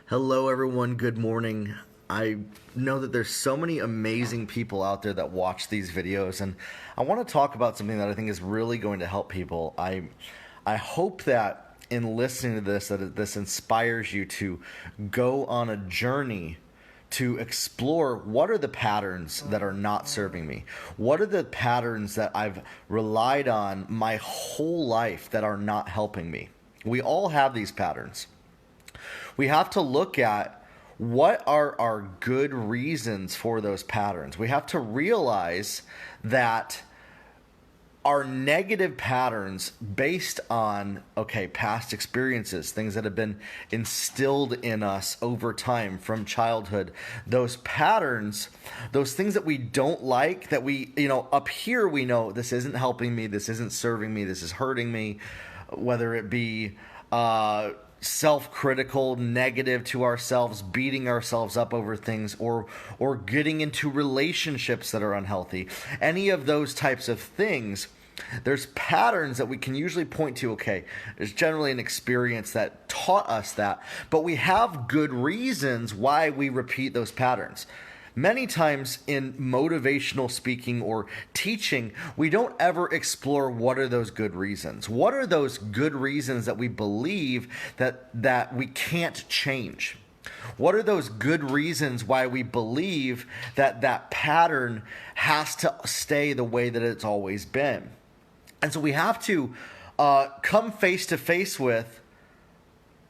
Hello, everyone. Good morning. I know that there's so many amazing people out there that watch these videos, and I want to talk about something that I think is really going to help people. I hope that in listening to this, that this inspires you to go on a journey to explore what are the patterns that are not serving me. What are the patterns that I've relied on my whole life that are not helping me? We all have these patterns. We have to look at what are our good reasons for those patterns. We have to realize that our negative patterns based on, past experiences, things that have been instilled in us over time from childhood, those patterns, those things that we don't like, that we, up here we know this isn't helping me, this isn't serving me, this is hurting me, whether it be self-critical, negative to ourselves, beating ourselves up over things, or getting into relationships that are unhealthy. Any of those types of things, there's patterns that we can usually point to. There's generally an experience that taught us that, but we have good reasons why we repeat those patterns. Many times in motivational speaking or teaching, we don't ever explore what are those good reasons. What are those good reasons that we believe that we can't change? What are those good reasons why we believe that pattern has to stay the way that it's always been? And so we have to come face to face with,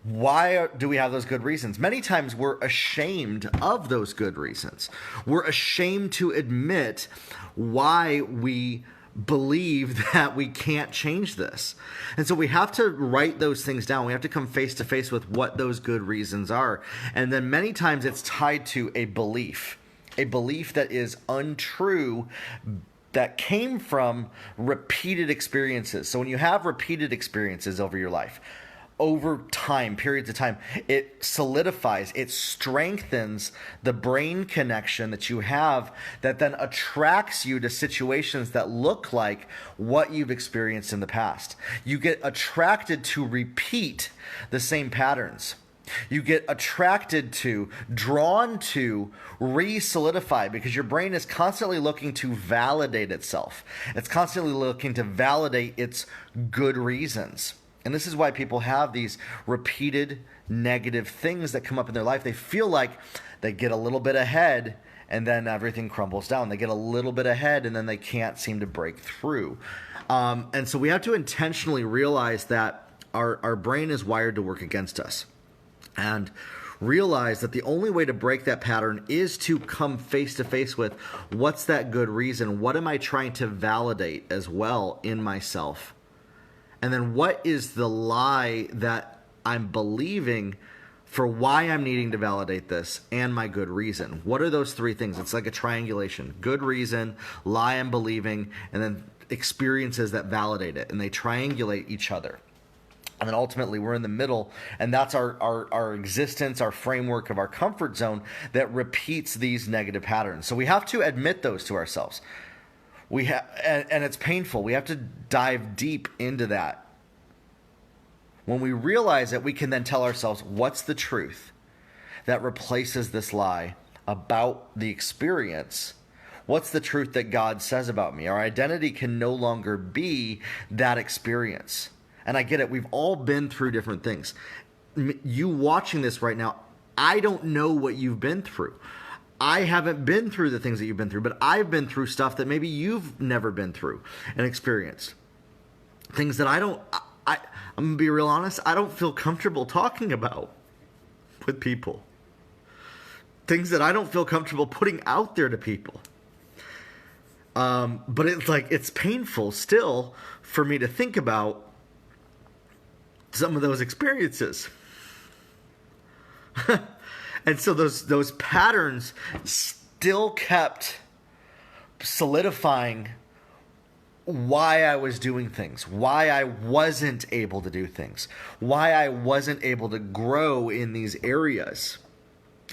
why do we have those good reasons? Many times we're ashamed of those good reasons. We're ashamed to admit why we believe that we can't change this. And so we have to write those things down. We have to come face to face with what those good reasons are. And then many times it's tied to a belief that is untrue, that came from repeated experiences. So when you have repeated experiences over your life, over time, periods of time, it solidifies, it strengthens the brain connection that you have that then attracts you to situations that look like what you've experienced in the past. You get attracted to repeat the same patterns. You get attracted to, drawn to, re-solidify, because your brain is constantly looking to validate itself. It's constantly looking to validate its good reasons. And this is why people have these repeated negative things that come up in their life. They feel like they get a little bit ahead and then everything crumbles down. They get a little bit ahead and then they can't seem to break through. And so we have to intentionally realize that our brain is wired to work against us. And realize that the only way to break that pattern is to come face to face with, what's that good reason? What am I trying to validate as well in myself? And then what is the lie that I'm believing for why I'm needing to validate this and my good reason? What are those three things? It's like a triangulation. Good reason, lie I'm believing, and then experiences that validate it. And they triangulate each other. And then ultimately we're in the middle, and that's our existence, our framework of our comfort zone that repeats these negative patterns. So we have to admit those to ourselves. And it's painful. We have to dive deep into that. When we realize it, we can then tell ourselves, what's the truth that replaces this lie about the experience? What's the truth that God says about me? Our identity can no longer be that experience. And I get it. We've all been through different things. You watching this right now, I don't know what you've been through. I haven't been through the things that you've been through, but I've been through stuff that maybe you've never been through and experienced. Things that I'm going to be real honest, I don't feel comfortable talking about with people. Things that I don't feel comfortable putting out there to people. But it's painful still for me to think about some of those experiences. And so those patterns still kept solidifying why I was doing things, why I wasn't able to do things, why I wasn't able to grow in these areas.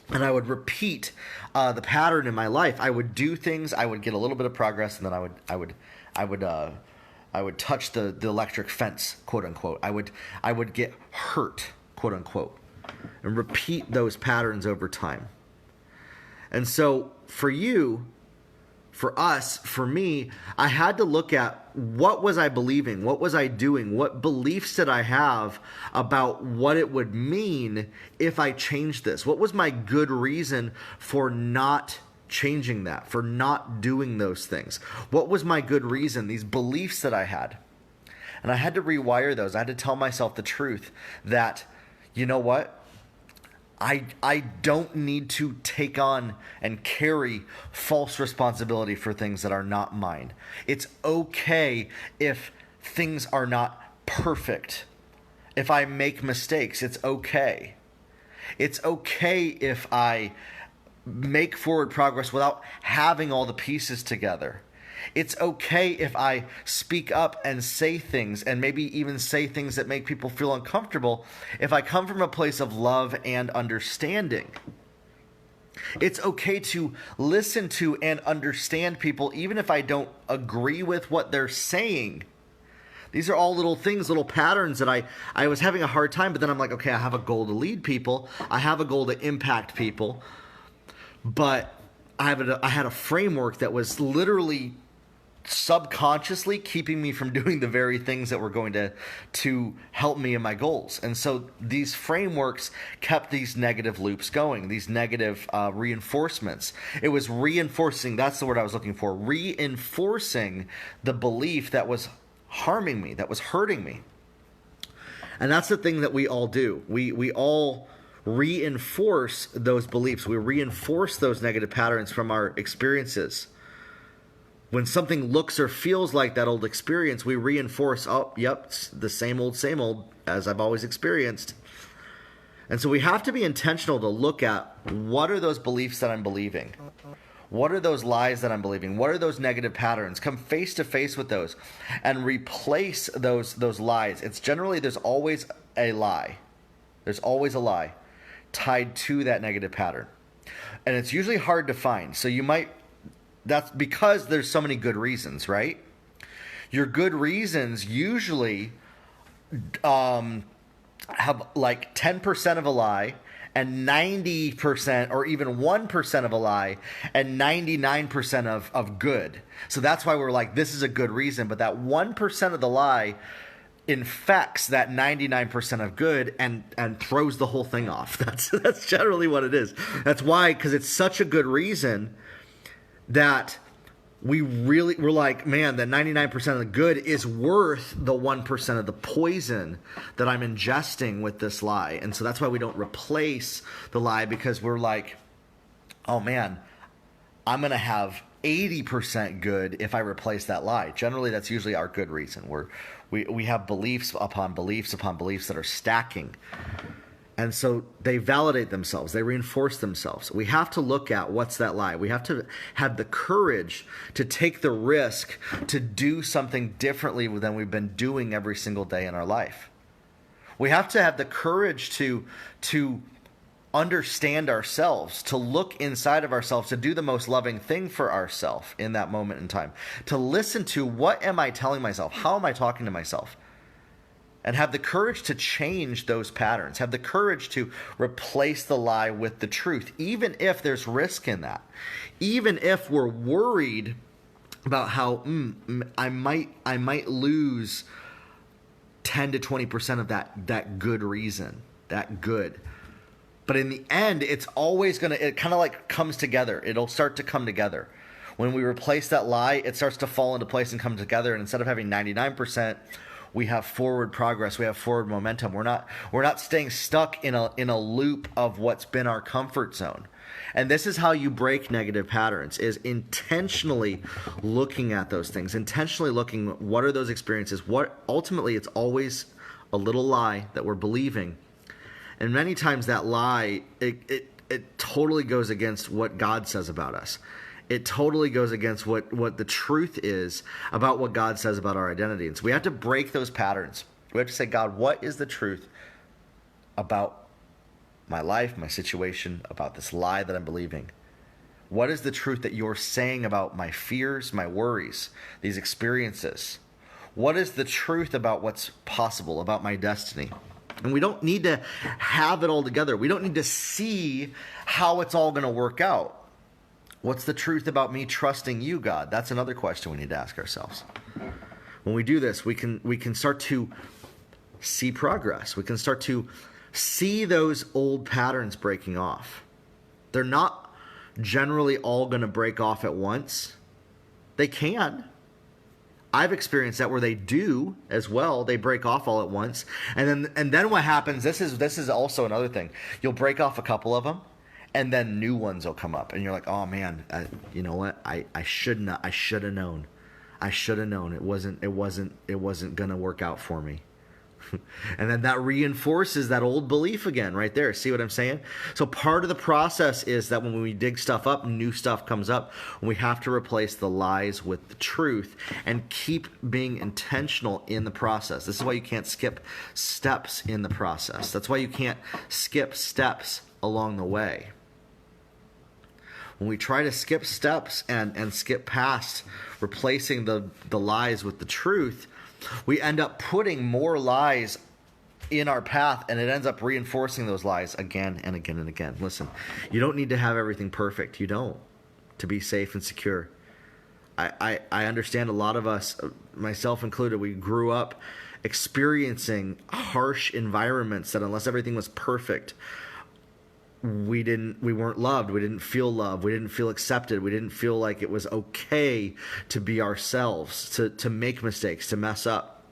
And I would repeat the pattern in my life. I would do things, I would get a little bit of progress, and then I would touch the electric fence, quote unquote. I would get hurt, quote unquote. and repeat those patterns over time. And so for you, for us, for me, I had to look at what was I believing? What was I doing? What beliefs did I have about what it would mean if I changed this? What was my good reason for not changing that, for not doing those things? What was my good reason, these beliefs that I had? And I had to rewire those. I had to tell myself the truth that, you know what? I don't need to take on and carry false responsibility for things that are not mine. It's okay if things are not perfect. If I make mistakes, it's okay. It's okay if I make forward progress without having all the pieces together. It's okay if I speak up and say things, and maybe even say things that make people feel uncomfortable, if I come from a place of love and understanding. It's okay to listen to and understand people, even if I don't agree with what they're saying. These are all little things, little patterns that I was having a hard time, but then I'm like, okay, I have a goal to lead people. I have a goal to impact people. But I had a framework that was literally subconsciously keeping me from doing the very things that were going to help me in my goals. And so these frameworks kept these negative loops going, these negative reinforcements. It was reinforcing, that's the word I was looking for, reinforcing the belief that was harming me, that was hurting me. And that's the thing that we all do. We all reinforce those beliefs. We reinforce those negative patterns from our experiences. When something looks or feels like that old experience, we reinforce, oh, yep, it's the same old, as I've always experienced. And so we have to be intentional to look at, what are those beliefs that I'm believing? What are those lies that I'm believing? What are those negative patterns? Come face to face with those and replace those lies. It's generally, there's always a lie. There's always a lie tied to that negative pattern. And it's usually hard to find. So that's because there's so many good reasons, right? Your good reasons usually have like 10% of a lie and 90% or even 1% of a lie and 99% of good. So that's why we're like, this is a good reason. But that 1% of the lie infects that 99% of good and throws the whole thing off. That's generally what it is. That's why, because it's such a good reason that we're like, man, that 99% of the good is worth the 1% of the poison that I'm ingesting with this lie. And so that's why we don't replace the lie, because we're like, oh man, I'm going to have 80% good if I replace that lie. Generally, that's usually our good reason. We have beliefs upon beliefs upon beliefs that are stacking. And so they validate themselves. They reinforce themselves. We have to look at what's that lie. We have to have the courage to take the risk to do something differently than we've been doing every single day in our life. We have to have the courage to understand ourselves, to look inside of ourselves, to do the most loving thing for ourselves in that moment in time, to listen to, what am I telling myself? How am I talking to myself? And have the courage to change those patterns. Have the courage to replace the lie with the truth, even if there's risk in that. Even if we're worried about how I might lose 10 to 20% of that good reason, that good. But in the end, it's always it kind of like comes together. It'll start to come together. When we replace that lie, it starts to fall into place and come together. And instead of having 99%, we have forward progress. We have forward momentum. We're not staying stuck in a loop of what's been our comfort zone. And this is how you break negative patterns, is intentionally looking at those things, intentionally looking, what are those experiences? What ultimately, it's always a little lie that we're believing. And many times that lie, it totally goes against what God says about us. It totally goes against what the truth is about what God says about our identity. And so we have to break those patterns. We have to say, God, what is the truth about my life, my situation, about this lie that I'm believing? What is the truth that you're saying about my fears, my worries, these experiences? What is the truth about what's possible, about my destiny? And we don't need to have it all together. We don't need to see how it's all going to work out. What's the truth about me trusting you, God? That's another question we need to ask ourselves. When we do this, we can start to see progress. We can start to see those old patterns breaking off. They're not generally all going to break off at once. They can. I've experienced that where they do as well. They break off all at once. And then what happens, this is also another thing. You'll break off a couple of them, and then new ones will come up. And you're like, oh man, you know what? I should have known. I should have known. It wasn't going to work out for me. And then that reinforces that old belief again right there. See what I'm saying? So part of the process is that when we dig stuff up, new stuff comes up. We have to replace the lies with the truth and keep being intentional in the process. This is why you can't skip steps in the process. That's why you can't skip steps along the way. When we try to skip steps and skip past replacing the lies with the truth, we end up putting more lies in our path, and it ends up reinforcing those lies again and again and again. Listen, you don't need to have everything perfect. You don't, to be safe and secure. I understand a lot of us, myself included, we grew up experiencing harsh environments that unless everything was perfect, we weren't loved. We didn't feel loved. We didn't feel accepted. We didn't feel like it was okay to be ourselves, to make mistakes, to mess up.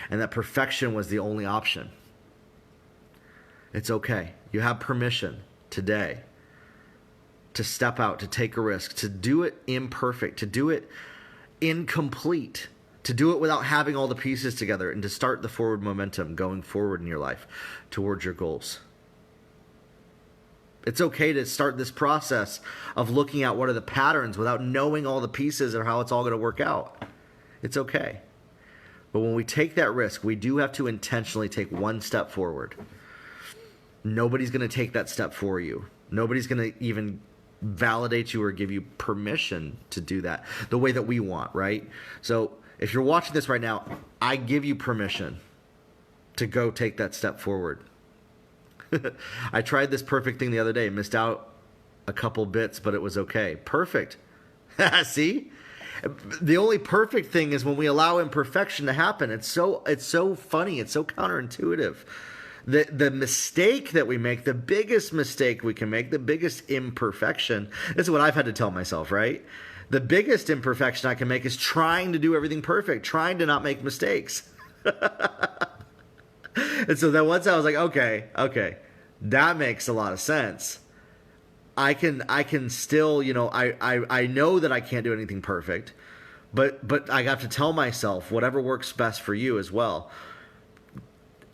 And that perfection was the only option. It's okay. You have permission today to step out, to take a risk, to do it imperfect, to do it incomplete, to do it without having all the pieces together, and to start the forward momentum going forward in your life towards your goals. It's okay to start this process of looking at what are the patterns without knowing all the pieces or how it's all going to work out. It's okay. But when we take that risk, we do have to intentionally take one step forward. Nobody's going to take that step for you. Nobody's going to even validate you or give you permission to do that the way that we want, right? So if you're watching this right now, I give you permission to go take that step forward. I tried this perfect thing the other day, missed out a couple bits, but it was okay. Perfect. See? The only perfect thing is when we allow imperfection to happen. It's so funny. It's so counterintuitive. The mistake that we make, the biggest mistake we can make, the biggest imperfection, this is what I've had to tell myself, right? The biggest imperfection I can make is trying to do everything perfect, trying to not make mistakes. And so then once I was like, okay, that makes a lot of sense. I can still, I know that I can't do anything perfect, but I have to tell myself whatever works best for you as well.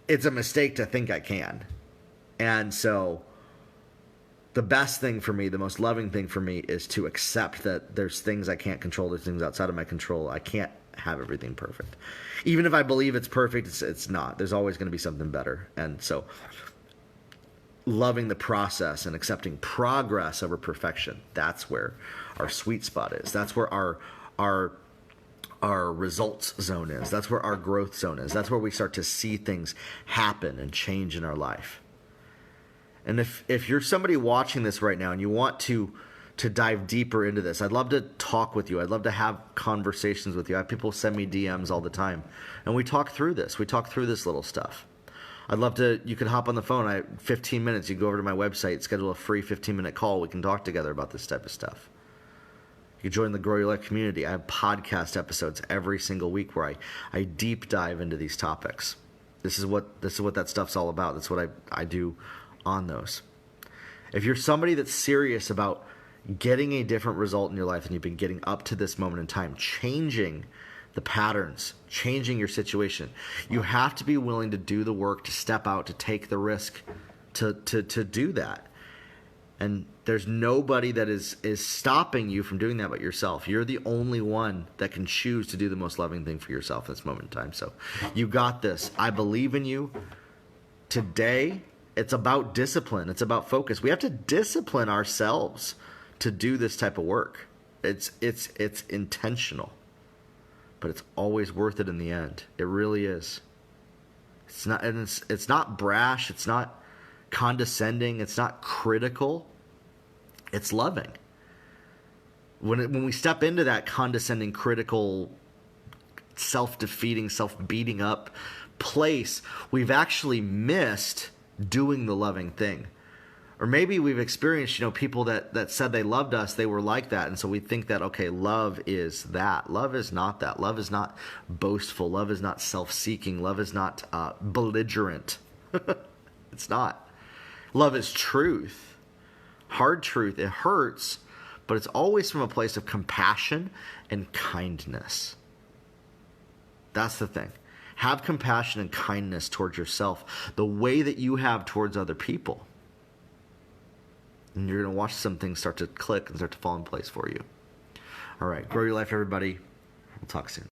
It's a mistake to think I can. And so the best thing for me, the most loving thing for me is to accept that there's things I can't control, there's things outside of my control. I can't have everything perfect. Even if I believe it's perfect, it's not. There's always going to be something better. And so loving the process and accepting progress over perfection, that's where our sweet spot is. That's where our results zone is. That's where our growth zone is. That's where we start to see things happen and change in our life. And if you're somebody watching this right now and you want to dive deeper into this, I'd love to talk with you. I'd love to have conversations with you. I have people send me DMs all the time, and we talk through this. We talk through this little stuff. I'd love to, you can hop on the phone. 15 minutes, you go over to my website, schedule a free 15-minute call. We can talk together about this type of stuff. You can join the Grow Your Life community. I have podcast episodes every single week where I deep dive into these topics. This is what that stuff's all about. That's what I do on those. If you're somebody that's serious about getting a different result in your life than you've been getting up to this moment in time, changing the patterns, changing your situation, you have to be willing to do the work, to step out, to take the risk, to do that. And there's nobody that is stopping you from doing that but yourself. You're the only one that can choose to do the most loving thing for yourself in this moment in time. So you got this. I believe in you. Today, it's about discipline. It's about focus. We have to discipline ourselves to do this type of work. It's intentional, but it's always worth it in the end. It really is. It's not, and it's not brash. It's not condescending. It's not critical. It's loving. When we step into that condescending, critical, self-defeating, self-beating up place, we've actually missed doing the loving thing. Or maybe we've experienced, people that said they loved us, they were like that. And so we think that, okay, love is that. Love is not that. Love is not boastful. Love is not self-seeking. Love is not belligerent. It's not. Love is truth. Hard truth. It hurts, but it's always from a place of compassion and kindness. That's the thing. Have compassion and kindness towards yourself the way that you have towards other people. And you're going to watch some things start to click and start to fall in place for you. All right. Grow your life, everybody. We'll talk soon.